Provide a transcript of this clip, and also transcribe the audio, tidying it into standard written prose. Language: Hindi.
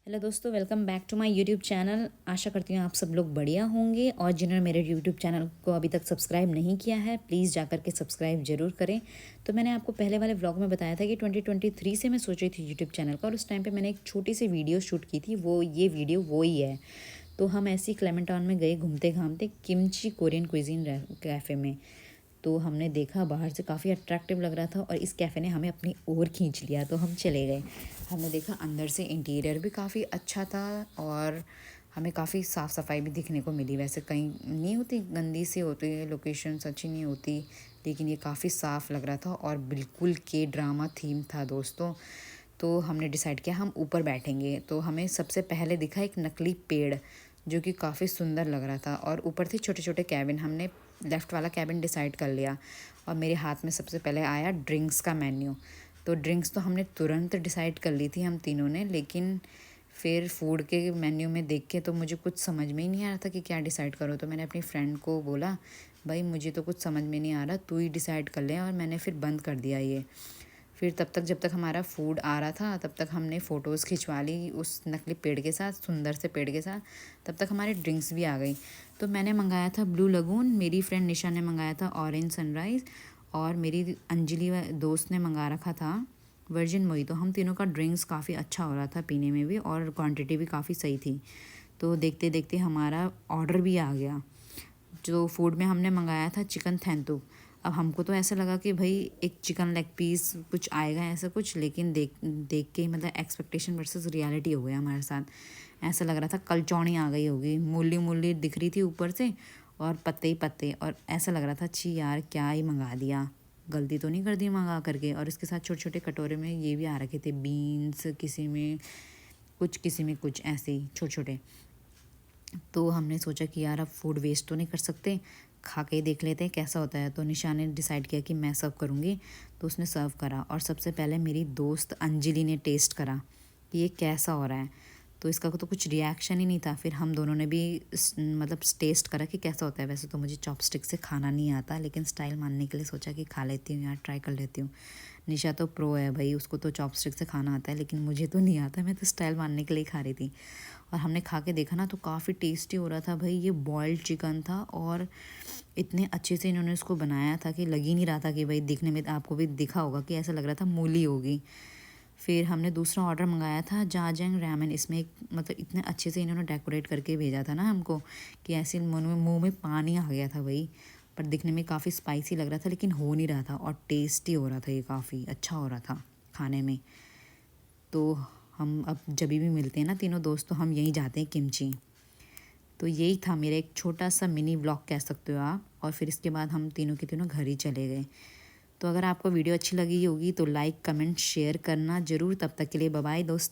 हेलो दोस्तों, welcome back to my YouTube channel. आशा करती हूँ आप सब लोग बढ़िया होंगे और जिन्होंने मेरे यूट्यूब चैनल को अभी तक सब्सक्राइब नहीं किया है प्लीज़ जाकर के सब्सक्राइब ज़रूर करें। तो मैंने आपको पहले वाले व्लॉग में बताया था कि 2023 से मैं सोच रही थी यूट्यूब चैनल का, और उस टाइम पे मैंने एक छोटी सी वीडियो शूट की थी। ये वीडियो वो ही है। तो हम ऐसे ही क्लेमेंटाउन में गए घूमते घामते किमची कोरियन क्विजीन कैफ़े में। तो हमने देखा बाहर से काफ़ी अट्रैक्टिव लग रहा था और इस कैफ़े ने हमें अपनी ओर खींच लिया, तो हम चले गए। हमने देखा अंदर से इंटीरियर भी काफ़ी अच्छा था और हमें काफ़ी साफ़ सफाई भी दिखने को मिली। वैसे कहीं नहीं होती, गंदी सी होती है, लोकेशंस अच्छी नहीं होती, लेकिन ये काफ़ी साफ़ लग रहा था और बिल्कुल के ड्रामा थीम था दोस्तों। तो हमने डिसाइड किया हम ऊपर बैठेंगे। तो हमें सबसे पहले दिखा एक नकली पेड़ जो कि काफ़ी सुंदर लग रहा था, और ऊपर थे छोटे छोटे कैबिन। हमने लेफ़्ट वाला कैबिन डिसाइड कर लिया और मेरे हाथ में सबसे पहले आया ड्रिंक्स का मेन्यू। तो ड्रिंक्स तो हमने तुरंत डिसाइड कर ली थी हम तीनों ने, लेकिन फिर फूड के मेन्यू में देख के तो मुझे कुछ समझ में ही नहीं आ रहा था कि क्या डिसाइड करो। तो मैंने अपनी फ्रेंड को बोला, भाई मुझे तो कुछ समझ में नहीं आ रहा, तू ही डिसाइड कर ले। और मैंने फिर बंद कर दिया ये। फिर जब तक हमारा फूड आ रहा था तब तक हमने फ़ोटोज़ खिंचवा ली उस नकली पेड़ के साथ, सुंदर से पेड़ के साथ। तब तक हमारी ड्रिंक्स भी आ गई। तो मैंने मंगाया था ब्लू लगून, मेरी फ्रेंड निशा ने मंगाया था ऑरेंज सनराइज़, और मेरी अंजलि दोस्त ने मंगा रखा था वर्जिन मोहितो। हम तीनों का ड्रिंक्स काफ़ी अच्छा हो रहा था पीने में भी, और क्वांटिटी भी काफ़ी सही थी। तो देखते देखते हमारा ऑर्डर भी आ गया। जो फूड में हमने मंगाया था चिकन थैंतू। अब हमको तो ऐसा लगा कि भाई एक चिकन लेग पीस कुछ आएगा ऐसा कुछ, लेकिन देख देख के मतलब एक्सपेक्टेशन वर्सेस रियलिटी हो गया हमारे साथ। ऐसा लग रहा था कलचौनी आ गई होगी, मूली मूली दिख रही थी ऊपर से और पत्ते ही पत्ते, और ऐसा लग रहा था छी यार क्या ही मंगा दिया, गलती तो नहीं कर दी मंगा करके। और इसके साथ छोटे छोटे कटोरे में ये भी आ रखे थे बीन्स, किसी में कुछ ऐसे ही छोटे छोटे। तो हमने सोचा कि यार अब फूड वेस्ट तो नहीं कर सकते, खा के ही देख लेते हैं कैसा होता है। तो निशा ने डिसाइड किया कि मैं सर्व करूँगी, तो उसने सर्व करा। और सबसे पहले मेरी दोस्त अंजलि ने टेस्ट करा कि ये कैसा हो रहा है। तो इसका तो कुछ रिएक्शन ही नहीं था। फिर हम दोनों ने भी मतलब टेस्ट करा कि कैसा होता है। वैसे तो मुझे चॉपस्टिक से खाना नहीं आता, लेकिन स्टाइल मानने के लिए सोचा कि खा लेती हूँ यार, ट्राई कर लेती हूँ। निशा तो प्रो है भाई, उसको तो चॉपस्टिक से खाना आता है, लेकिन मुझे तो नहीं आता, मैं तो स्टाइल मानने के लिए खा रही थी। और हमने खा के देखा ना तो काफ़ी टेस्टी हो रहा था भाई। ये बॉइल्ड चिकन था और इतने अच्छे से इन्होंने इसको बनाया था कि लग ही नहीं रहा था कि भाई दिखने में, आपको भी दिखा होगा कि ऐसा लग रहा था मूली होगी। फिर हमने दूसरा ऑर्डर मंगाया था जाजंग रैमन। इसमें एक मतलब इतने अच्छे से इन्होंने डेकोरेट करके भेजा था ना हमको कि ऐसे मुँह में पानी आ गया था भाई। पर दिखने में काफ़ी स्पाइसी लग रहा था, लेकिन हो नहीं रहा था, और टेस्टी हो रहा था, ये काफ़ी अच्छा हो रहा था खाने में। तो हम अब जब भी मिलते हैं ना तीनों दोस्त, तो हम यहीं जाते हैं किमची। तो यही था मेरा एक छोटा सा मिनी व्लॉग कह सकते हो आप। और फिर इसके बाद हम तीनों के तीनों घर ही चले गए। तो अगर आपको वीडियो अच्छी लगी होगी तो लाइक कमेंट शेयर करना ज़रूर। तब तक के लिए बाय बाय दोस्तों।